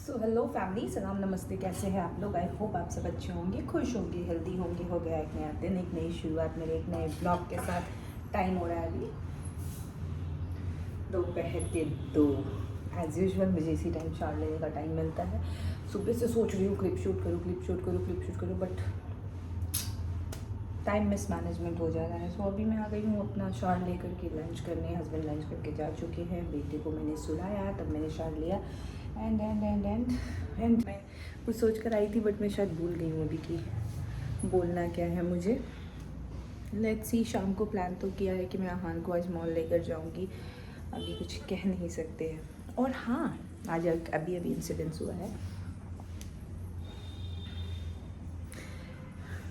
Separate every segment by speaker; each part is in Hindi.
Speaker 1: सो हेलो फैमिली, सलाम नमस्ते। कैसे हैं आप लोग? आई होप आप सब अच्छे होंगे, खुश होंगे, हेल्दी होंगे। हो गया एक नया दिन, एक नई शुरुआत मेरे एक नए ब्लॉग के साथ। टाइम हो रहा है अभी दोपहर के 2। एज़ यूजुअल मुझे इसी टाइम चार लेने का टाइम मिलता है। सुबह से सोच रही हूँ क्लिप शूट करूँ बट टाइम मिसमैनेजमेंट हो जा रहा है। सो अभी मैं आ गई हूँ अपना शार लेकर के लंच करने। हस्बैंड लंच करके जा चुके हैं, बेटे को मैंने सुलाया, तब मैंने शार लिया। एंड मैं कुछ सोच कर आई थी बट मैं शायद भूल गई हूँ अभी कि बोलना क्या है मुझे। लेट्स सी, शाम को प्लान तो किया है कि मैं आहान को आज मॉल लेकर जाऊँगी। अभी कुछ कह नहीं सकते हैं। और हाँ, आज अभी इंसिडेंस हुआ है।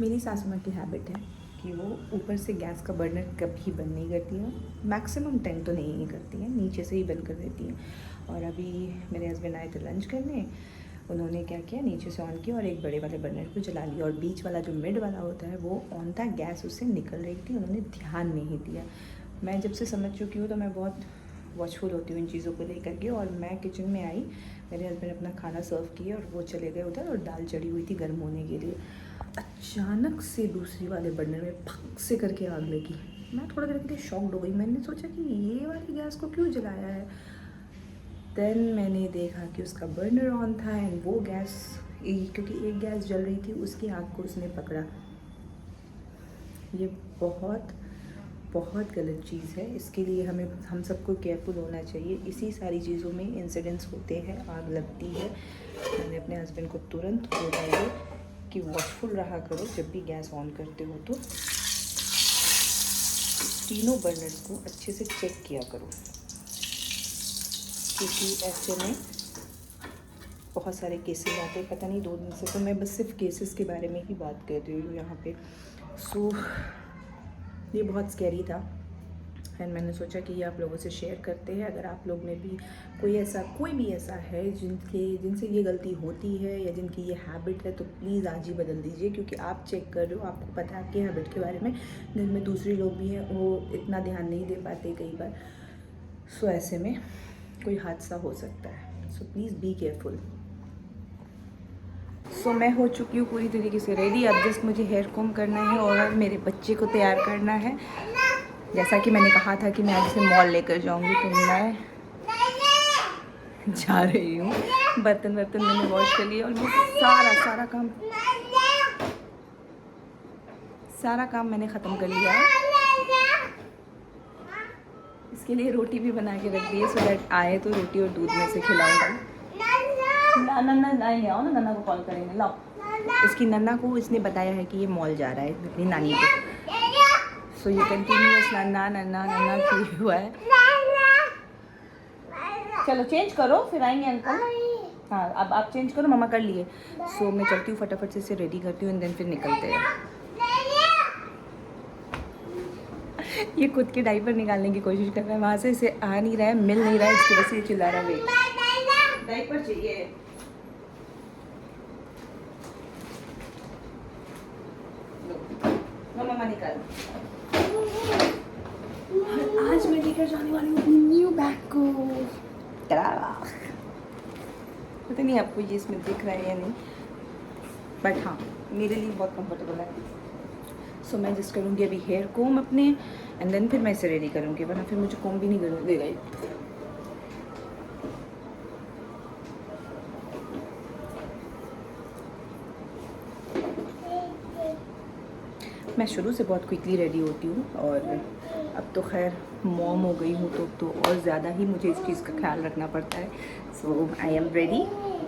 Speaker 1: मेरी सासू माँ की हैबिट है कि वो ऊपर से गैस का बर्नर कभी बंद नहीं करती है। मैक्सिमम टाइम तो नहीं करती हैं, नीचे से ही बंद कर देती हैं। और अभी मेरे हस्बैंड आए थे लंच करने, उन्होंने क्या किया, नीचे से ऑन किया और एक बड़े वाले बर्नर को जला लिया। और बीच वाला जो मिड वाला होता है वो ऑन था, गैस उससे निकल रही थी, उन्होंने ध्यान नहीं दिया। मैं जब से समझ चुकी हूँ तो मैं बहुत वॉचफुल होती हूँ इन चीज़ों को लेकर के। और मैं किचन में आई, मेरे हस्बैंड अपना खाना सर्व किया और वो चले गए उधर, और दाल चढ़ी हुई थी गर्म होने के लिए। अचानक से दूसरी वाले बर्नर में फक से करके आग लगी। मैं थोड़ा देर के लिए शॉक्ड हो गई। मैंने सोचा कि ये वाली गैस को क्यों जलाया है। देन मैंने देखा कि उसका बर्नर ऑन था एंड वो गैस, क्योंकि एक गैस जल रही थी, उसकी आग को उसने पकड़ा। ये बहुत बहुत गलत चीज़ है। इसके लिए हम सबको केयरफुल होना चाहिए। इसी सारी चीज़ों में इंसिडेंट्स होते हैं, आग लगती है। मैंने अपने हस्बैंड को तुरंत बोला है कि वॉचफुल रहा करो, जब भी गैस ऑन करते हो तो तीनों बर्नर्स को अच्छे से चेक किया करो, क्योंकि ऐसे में बहुत सारे केसेस आते हैं। पता नहीं 2 दिन से तो मैं बस सिर्फ केसेस के बारे में ही बात कर रही हूँ यहाँ पे। सो ये बहुत स्कैरी था एंड मैंने सोचा कि ये आप लोगों से शेयर करते हैं। अगर आप लोग में भी कोई भी ऐसा है जिनसे ये गलती होती है या जिनकी ये हैबिट है, तो प्लीज़ आज ही बदल दीजिए। क्योंकि आप चेक कर रहे हो, आपको पता है आपकी हैबिट के बारे में, घर में दूसरे लोग भी हैं, वो इतना ध्यान नहीं दे पाते कई बार। सो ऐसे में कोई हादसा हो सकता है। So please be careful. So मैं हो चुकी हूँ पूरी तरीके से रेडी। अब जस्ट मुझे हेयर कॉम करना है और मेरे बच्चे को तैयार करना है। जैसा कि मैंने कहा था कि मैं आज से मॉल लेकर जाऊंगी, तो मैं जा रही हूँ। बर्तन मैंने वॉश कर लिए और मैं सारा काम मैंने ख़त्म कर लिया है। इसके लिए रोटी भी बना के रख दी है, सो दैट आए तो रोटी और दूध में से खिलाऊंगा। नहीं आओ ना, नन्ना को कॉल करेंगे। लाओ, इसकी नन्ना को इसने बताया है कि ये मॉल जा रहा है अपनी नानी को। सो ये कंटिन्यूअस नन्ना नन्ना नन्ना की हुआ है। चलो चेंज करो, फिर आएंगे अंकल। हाँ, अब आप चेंज करो, मम्मा कर लिए। सो मैं चलती हूँ, फटाफट से इसे रेडी करती हूँ एंड देन फिर निकलते हैं। ये खुद के डाइपर निकालने की कोशिश कर रहा है, वहाँ से इसे आ नहीं रहा है, मिल नहीं रहा है, इसकी वजह से ये चिल्ला रहा है। वेट, डाइपर चाहिए। मम्मा निकाल। आज मैं लेकर जाने वाली हूँ अपनी न्यू बैग को। पता नहीं आपको ये इसमें दिख रहा है या नहीं, बट हाँ मेरे लिए बहुत कंफर्टेबल है। सो मैं जस्ट करूँगी अभी हेयर कोम अपने एंड देन फिर मैं इसे रेडी करूँगी, वरना फिर मुझे कोम भी नहीं करने देगा ये। मैं शुरू से बहुत क्विकली रेडी होती हूँ और अब तो खैर मॉम हो गई हूँ तो और ज़्यादा ही मुझे इस चीज़ का ख्याल रखना पड़ता है। सो आई एम रेडी।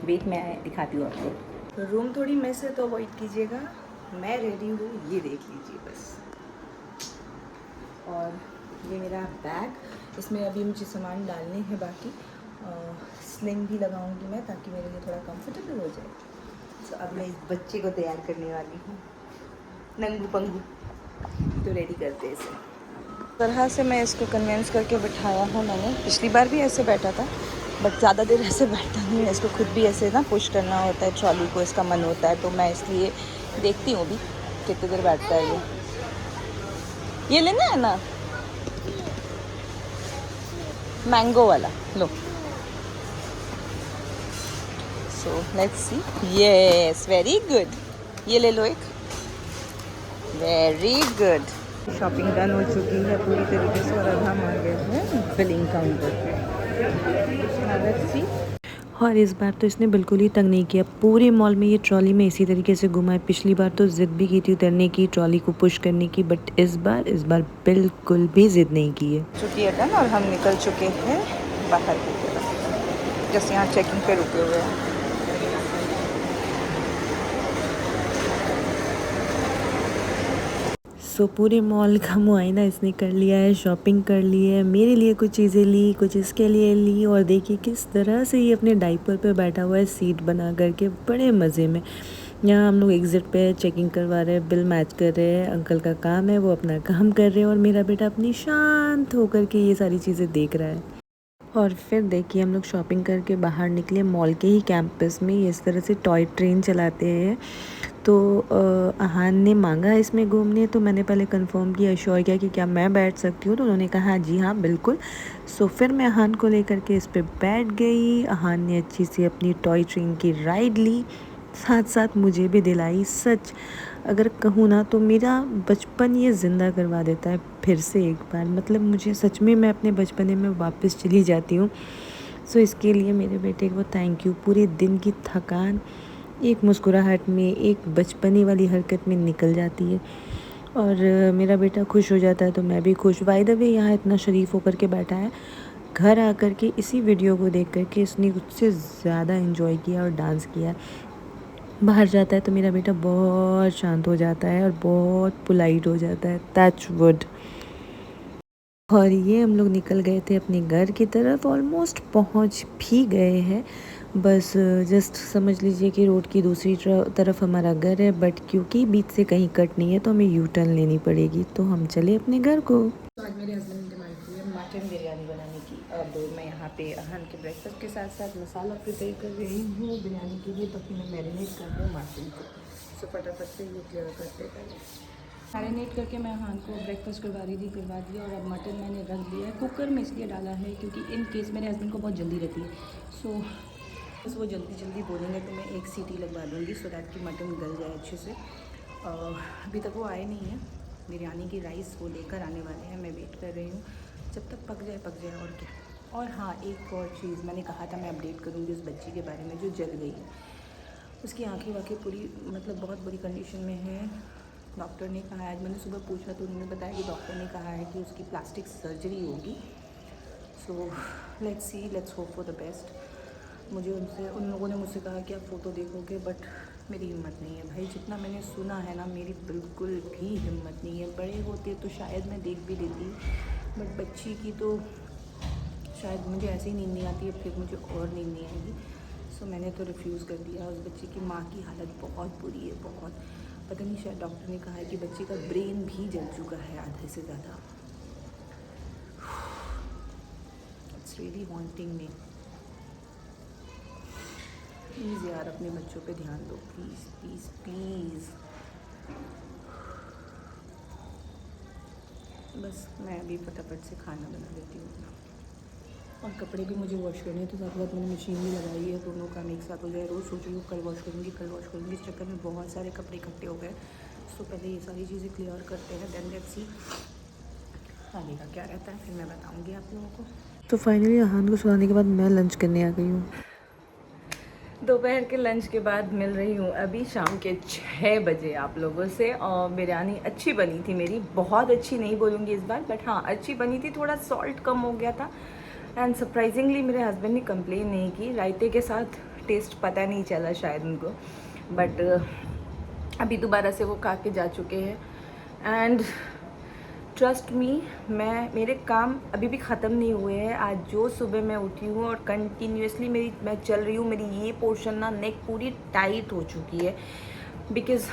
Speaker 1: वेट, मैं दिखाती हूँ आपको। रूम थोड़ी मेस है तो अवॉइड कीजिएगा। मैं रेडी हूँ, ये देख लीजिए बस। और ये मेरा बैग, इसमें अभी मुझे सामान डालने हैं बाकी। स्लिंग भी लगाऊंगी मैं ताकि मेरे लिए थोड़ा कंफर्टेबल हो जाए। सो अब मैं इस बच्चे को तैयार करने वाली हूँ, नंगू पंगू। तो रेडी करते हैं इसे। तरह से मैं इसको कन्विंस करके बिठाया हूँ मैंने। पिछली बार भी ऐसे बैठा था बट ज़्यादा देर ऐसे बैठता नहीं है। इसको खुद भी ऐसे ना पुश करना होता है, ट्रॉली को इसका मन होता है, तो मैं इसलिए देखती हूँ भी कितनी देर बैठता है। ये लेना है ना, मैंगो वाला लो। So let's see. Yes, very good. ये ले लो एक। Very good. शॉपिंग डन हो चुकी है पूरी तरीके से और अब हम आ गए हैं बिलिंग काउंटर पे। Let's see. और इस बार तो इसने बिल्कुल ही तंग नहीं किया, पूरे मॉल में ये ट्रॉली में इसी तरीके से घुमाए। पिछली बार तो ज़िद भी की थी उतरने की, ट्रॉली को पुश करने की, बट इस बार बिल्कुल भी ज़िद नहीं की है। चुकी है डन और हम निकल चुके हैं बाहर की तरफ, जैसे यहाँ चेकिंग पे रुके हुए हैं। सो पूरे मॉल का मुआयना इसने कर लिया है, शॉपिंग कर ली है, मेरे लिए कुछ चीज़ें ली, कुछ इसके लिए ली, और देखिए किस तरह से ये अपने डाइपर पे बैठा हुआ है सीट बना करके, बड़े मज़े में। यहाँ हम लोग एग्ज़िट पे चेकिंग करवा रहे हैं, बिल मैच कर रहे हैं, अंकल का काम है, वो अपना काम कर रहे हैं और मेरा बेटा अपनी शांत होकर के ये सारी चीज़ें देख रहा है। और फिर देखिए हम लोग शॉपिंग करके बाहर निकले मॉल के ही कैंपस में। इस तरह से टॉय ट्रेन चलाते हैं, तो अहान ने मांगा इसमें घूमने, तो मैंने पहले कंफर्म किया, श्योर किया कि क्या मैं बैठ सकती हूँ, तो उन्होंने कहा जी हाँ बिल्कुल। सो फिर मैं अहान को लेकर के इस पर बैठ गई। अहान ने अच्छी सी अपनी टॉय ट्रेन की राइड ली, साथ साथ मुझे भी दिलाई। सच अगर कहूँ ना तो मेरा बचपन ये ज़िंदा करवा देता है फिर से एक बार, मतलब मुझे सच में मैं अपने बचपने में वापस चली जाती हूँ। सो इसके लिए मेरे बेटे को थैंक यू। पूरे दिन की थकान एक मुस्कुराहट में, एक बचपने वाली हरकत में निकल जाती है और मेरा बेटा खुश हो जाता है तो मैं भी खुश। बाय द वे यहाँ इतना शरीफ होकर के बैठा है, घर आकर के इसी वीडियो को देख कर के इसने उससे ज़्यादा एंजॉय किया और डांस किया। बाहर जाता है तो मेरा बेटा बहुत शांत हो जाता है और बहुत पोलाइट हो जाता है, टच वुड। और ये हम लोग निकल गए थे अपने घर की तरफ, ऑलमोस्ट पहुंच भी गए हैं। बस जस्ट समझ लीजिए कि रोड की दूसरी तरफ हमारा घर है, बट क्योंकि बीच से कहीं कट नहीं है तो हमें यू टर्न लेनी पड़ेगी, तो हम चले अपने घर को। तो आज मेरे हस्बैंड ने डिमांड की है मटन बिरयानी बनाने की। अब मैं यहाँ पे अहन के ब्रेकफास्ट के साथ साथ मसाला प्रिपेयर कर रही हूँ बिरयानी के लिए, तो फिर मैं मैरिनेट कर रही हूँ मटन को। सो फटाफट से ये क्लियर करते पहले मैरिनेट करके मैं अहान को ब्रेकफास्ट करवा दिया और अब मटन मैंने रख दिया है। कुकर में इसलिए डाला है क्योंकि इन केस मेरे हस्बैंड को बहुत जल्दी रहती है, सो बस वो जल्दी बोलेंगे तो मैं एक सीटी लगवा दूँगी सो दैट कि मटन गल जाए अच्छे से। अभी तक वो आए नहीं हैं, बिरयानी की राइस वो लेकर आने वाले हैं, मैं वेट कर रही हूँ जब तक पक जाए और क्या। और हाँ, एक और चीज़ मैंने कहा था मैं अपडेट करूँगी उस बच्ची के बारे में जो जल गई है। उसकी आँखें वाँखें पूरी मतलब बहुत बुरी कंडीशन में है। डॉक्टर ने कहा है, आज मैंने सुबह पूछा तो उन्होंने बताया कि डॉक्टर ने कहा है कि उसकी प्लास्टिक सर्जरी होगी। So let's hope for the best. उन लोगों ने मुझसे कहा कि आप फ़ोटो देखोगे, बट मेरी हिम्मत नहीं है भाई। जितना मैंने सुना है ना, मेरी बिल्कुल भी हिम्मत नहीं है। बड़े होते तो शायद मैं देख भी लेती, बट बच्ची की तो शायद मुझे ऐसे ही नींद नहीं आती है, फिर मुझे और नींद नहीं आएगी। सो मैंने तो रिफ्यूज़ कर दिया। उस बच्ची की माँ की हालत बहुत बुरी है, बहुत। पता नहीं, शायद डॉक्टर ने कहा है कि बच्ची का ब्रेन भी जल चुका है आधे से ज़्यादा। It's really wanting me. Please यार अपने बच्चों पे ध्यान दो, प्लीज़ प्लीज़ प्लीज़। बस मैं अभी फटाफट से खाना बना लेती हूँ और कपड़े भी मुझे वॉश करने हैं, तो साथ साथ मैंने मशीन भी लगाई है, दोनों काम एक साथ हो जाए। रोज़ सोच रही हूँ कल वॉश करूँगी। इस चक्कर में बहुत सारे कपड़े इकट्ठे हो गए। सो पहले ये सारी चीज़ें क्लियर करते हैं, देन लेट्स सी आगे का क्या रहता है, फिर मैं बताऊँगी आप लोगों को। तो फाइनली अहान को सुलाने के बाद मैं लंच करने आ गई हूँ। दोपहर के लंच के बाद मिल रही हूँ अभी शाम के 6 बजे आप लोगों से। और बिरयानी अच्छी बनी थी मेरी, बहुत अच्छी नहीं बोलूँगी इस बार, बट हाँ अच्छी बनी थी। थोड़ा सॉल्ट कम हो गया था एंड सरप्राइजिंगली मेरे हस्बैंड ने कंप्लेन नहीं की। रायते के साथ टेस्ट पता नहीं चला शायद उनको, बट अभी दोबारा से वो खा के जा चुके हैं। एंड ट्रस्ट मी, मेरे काम अभी भी ख़त्म नहीं हुए हैं। आज जो सुबह मैं उठी हूँ और कंटिन्यूसली मैं चल रही हूँ, मेरी ये पोर्शन ना नेक पूरी टाइट हो चुकी है बिकॉज़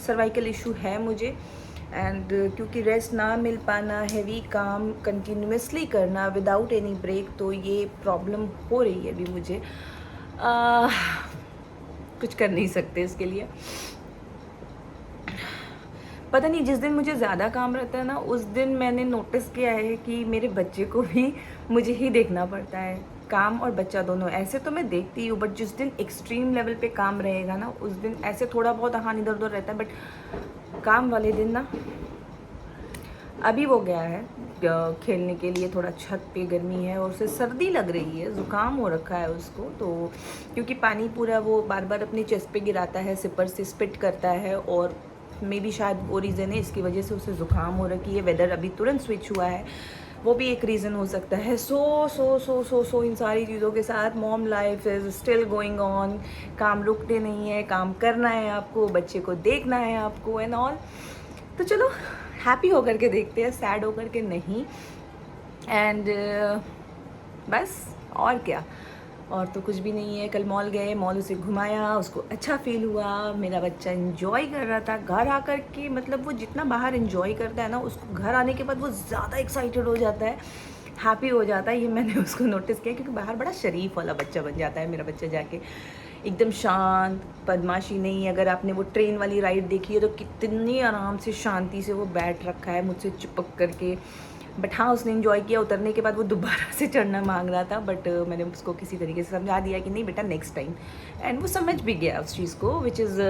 Speaker 1: सर्वाइकल इशू है मुझे। एंड क्योंकि रेस्ट ना मिल पाना, हैवी काम कंटिन्यूसली करना विदाउट एनी ब्रेक, तो ये प्रॉब्लम हो रही है अभी मुझे। कुछ कर नहीं सकते इसके लिए। पता नहीं, जिस दिन मुझे ज़्यादा काम रहता है ना, उस दिन मैंने नोटिस किया है कि मेरे बच्चे को भी मुझे ही देखना पड़ता है। काम और बच्चा दोनों। ऐसे तो मैं देखती हूँ, बट जिस दिन एक्सट्रीम लेवल पे काम रहेगा ना, उस दिन ऐसे थोड़ा बहुत हाँ इधर उधर रहता है, बट काम वाले दिन ना। अभी वो गया है खेलने के लिए, थोड़ा छत पे, गर्मी है और उसे सर्दी लग रही है, ज़ुकाम हो रखा है उसको। तो क्योंकि पानी पूरा वो बार बार अपनी चेस्ट पे गिराता है, सिपर से स्पिट करता है, और मे भी शायद वो रीज़न है, इसकी वजह से उसे ज़ुकाम हो रखी है। वेदर अभी तुरंत स्विच हुआ है, वो भी एक रीज़न हो सकता है। सो इन सारी चीज़ों के साथ mom life is still going on. काम रुकते नहीं है, काम करना है आपको, बच्चे को देखना है आपको एंड ऑल। तो चलो हैप्पी होकर के देखते हैं, सैड होकर के नहीं। एंड बस और क्या, और तो कुछ भी नहीं है। कल मॉल गए, मॉल उसे घुमाया, उसको अच्छा फील हुआ। मेरा बच्चा एंजॉय कर रहा था घर आकर के, मतलब वो जितना बाहर एंजॉय करता है ना, उसको घर आने के बाद वो ज़्यादा एक्साइटेड हो जाता है, हैप्पी हो जाता है। ये मैंने उसको नोटिस किया, क्योंकि बाहर बड़ा शरीफ वाला बच्चा बन जाता है मेरा बच्चा जाके, एकदम शांत, बदमाशी नहीं। अगर आपने वो ट्रेन वाली राइड देखी है तो कितनी आराम से शांति से वो बैठ रखा है मुझसे चिपक करके। बट हाँ, उसने इन्जॉय किया। उतरने के बाद वो दोबारा से चढ़ना मांग रहा था, बट मैंने उसको किसी तरीके से समझा दिया कि नहीं बेटा नेक्स्ट टाइम, एंड वो समझ भी गया उस चीज़ को, विच इज़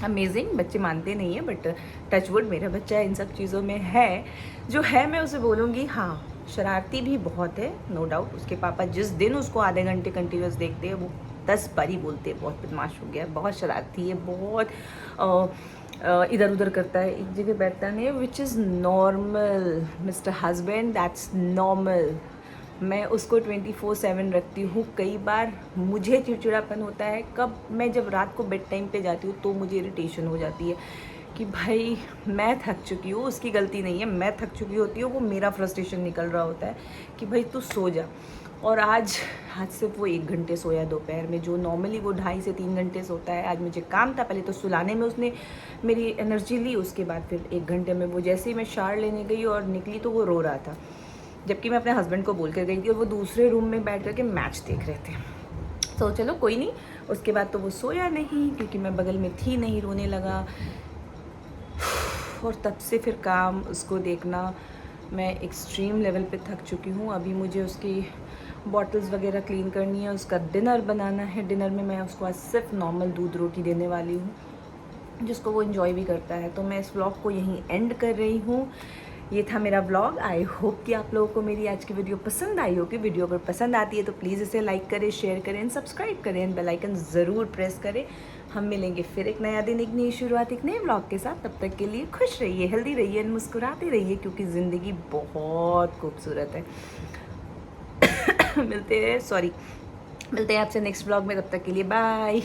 Speaker 1: अमेजिंग। बच्चे मानते नहीं हैं, बट टचवुड मेरा बच्चा इन सब चीज़ों में है जो है। मैं उसे बोलूँगी हाँ, शरारती भी बहुत है, नो डाउट। उसके पापा जिस दिन उसको आधे घंटे कंटिन्यूस देखते हैं, वो 10 बार ही बोलते हैं बहुत बदमाश हो गया, बहुत शरारती है, बहुत इधर उधर करता है, एक जगह बैठता नहीं है, which is normal mister husband, that's normal. मैं उसको 24/7 रखती हूँ। कई बार मुझे चिड़चिड़ापन होता है, कब मैं जब रात को बेड टाइम पे जाती हूँ तो मुझे इरिटेशन हो जाती है कि भाई मैं थक चुकी हूँ, उसकी गलती नहीं है, मैं थक चुकी होती हूँ, वो मेरा फ्रस्ट्रेशन निकल रहा होता है कि भाई तू सो जा। और आज सिर्फ वो 1 घंटे सोया दोपहर में, जो नॉर्मली वो 2.5 से 3 घंटे सोता है। आज मुझे काम था, पहले तो सुलाने में उसने मेरी एनर्जी ली, उसके बाद फिर 1 घंटे में वो जैसे ही मैं शावर लेने गई और निकली तो वो रो रहा था, जबकि मैं अपने हस्बैंड को बोल कर गई थी और वो दूसरे रूम में बैठ कर के मैच देख रहे थे। तो चलो कोई नहीं, उसके बाद तो वो सोया नहीं, क्योंकि मैं बगल में थी नहीं, रोने लगा। और तब से फिर काम, उसको देखना, मैं एक्सट्रीम लेवल पे थक चुकी हूँ। अभी मुझे उसकी बॉटल्स वगैरह क्लीन करनी है, उसका डिनर बनाना है। डिनर में मैं उसको आज सिर्फ नॉर्मल दूध रोटी देने वाली हूँ, जिसको वो इन्जॉय भी करता है। तो मैं इस व्लॉग को यहीं एंड कर रही हूँ। ये था मेरा व्लॉग। आई होप कि आप लोगों को मेरी आज की वीडियो पसंद आई होगी। वीडियो अगर पसंद आती है तो प्लीज़ इसे लाइक करें, शेयर करें, सब्सक्राइब करें, एंड बेल आइकन ज़रूर प्रेस करें। हम मिलेंगे फिर एक नया दिन, एक नई शुरुआत, एक नए व्लॉग के साथ। तब तक के लिए खुश रहिए, हेल्दी रहिए एंड मुस्कुराते रहिए, क्योंकि ज़िंदगी बहुत खूबसूरत है। मिलते हैं आपसे नेक्स्ट व्लॉग में, तब तक के लिए बाय।